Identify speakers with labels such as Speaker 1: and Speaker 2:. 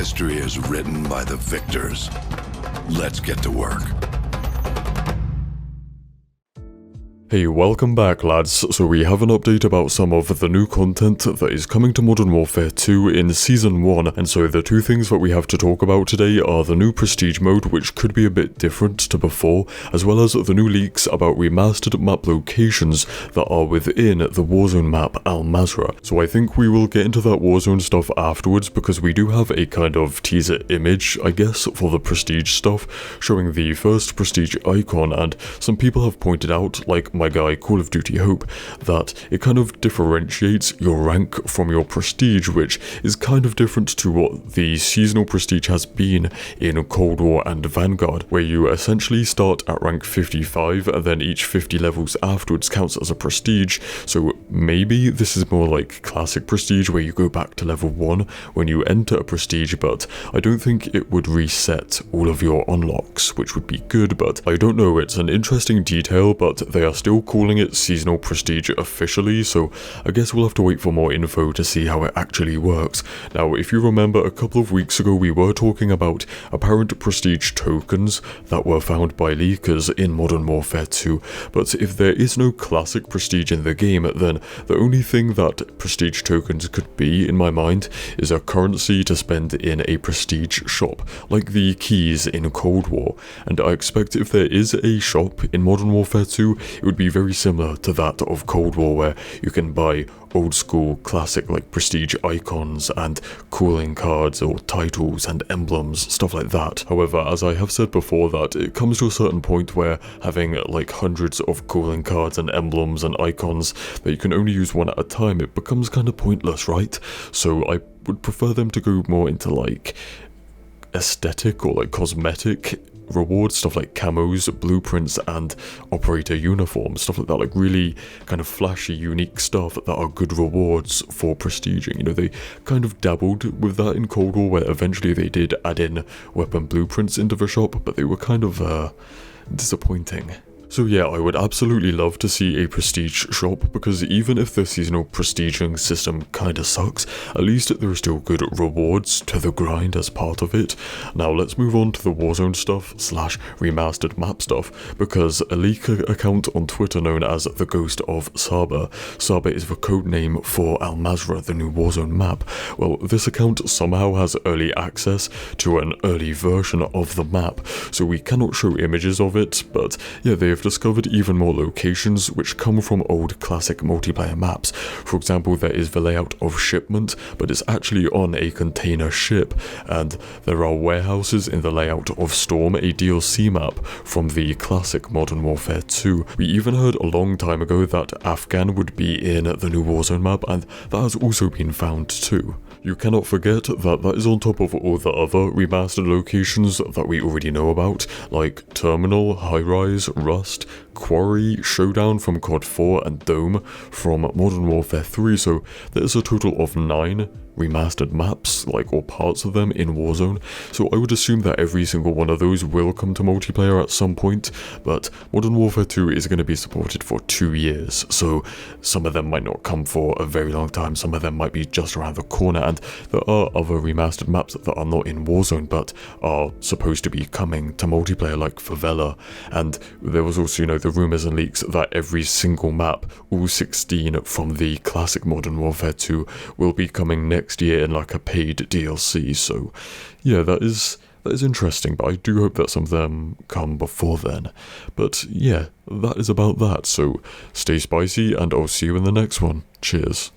Speaker 1: history is written by the victors. Let's get to work.
Speaker 2: Hey, welcome back lads. So we have an update about some of the new content that is coming to Modern Warfare 2 in Season 1, and so the two things that we have to talk about today are the new Prestige mode, which could be a bit different to before, as well as the new leaks about remastered map locations that are within the Warzone map Mazrah. So I think we will get into that Warzone stuff afterwards, because we do have a kind of teaser image, I guess, for the Prestige stuff, showing the first Prestige icon, and some people have pointed out, like my guy Call of Duty Hope, that it kind of differentiates your rank from your prestige, which is kind of different to what the seasonal prestige has been in Cold War and Vanguard, where you essentially start at rank 55 and then each 50 levels afterwards counts as a prestige. So maybe this is more like classic prestige, where you go back to level 1 when you enter a prestige, but I don't think it would reset all of your unlocks, which would be good, but I don't know. It's an interesting detail, but they are still calling it seasonal prestige officially, so I guess we'll have to wait for more info to see how it actually works. Now, if you remember, a couple of weeks ago we were talking about apparent prestige tokens that were found by leakers in Modern Warfare 2, but if there is no classic prestige in the game, then the only thing that prestige tokens could be, in my mind, is a currency to spend in a prestige shop, like the keys in Cold War, and I expect if there is a shop in Modern Warfare 2, it would be very similar to that of Cold War, where you can buy old school classic like prestige icons and cooling cards or titles and emblems, stuff like that. However, as I have said before, that it comes to a certain point where having like hundreds of cooling cards and emblems and icons that you can only use one at a time, it becomes kind of pointless, right? So I would prefer them to go more into like aesthetic or like cosmetic rewards, stuff like camos, blueprints, and operator uniforms, stuff like that, like really kind of flashy, unique stuff that are good rewards for prestiging. You know, they kind of dabbled with that in Cold War, where eventually they did add in weapon blueprints into the shop, but they were kind of disappointing. So yeah, I would absolutely love to see a prestige shop, because even if the seasonal prestiging system kinda sucks, at least there are still good rewards to the grind as part of it. Now let's move on to the Warzone stuff slash remastered map stuff, because a leak account on Twitter known as the Ghost of Saba. Saba is the code name for Mazrah, the new Warzone map. Well, this account somehow has early access to an early version of the map, so we cannot show images of it, but yeah, they have discovered even more locations which come from old classic multiplayer maps. For example, there is the layout of Shipment, but it's actually on a container ship, and there are warehouses in the layout of Storm, a DLC map from the classic Modern Warfare 2. We even heard a long time ago that Afghan would be in the new Warzone map, and that has also been found too. You cannot forget that that is on top of all the other remastered locations that we already know about, like Terminal, High Rise, Rust, Quarry, Showdown from COD 4, and Dome from Modern Warfare 3, so there's a total of 9 remastered maps, like, or parts of them in Warzone, so I would assume that every single one of those will come to multiplayer at some point, but Modern Warfare 2 is going to be supported for 2 years, so some of them might not come for a very long time, some of them might be just around the corner, and there are other remastered maps that are not in Warzone but are supposed to be coming to multiplayer, like Favela, and there was also, you know, the rumours and leaks that every single map, all 16 from the classic Modern Warfare 2, will be coming next year in like a paid DLC, so yeah, that is interesting, but I do hope that some of them come before then. But yeah, that is about that, so stay spicy and I'll see you in the next one. Cheers.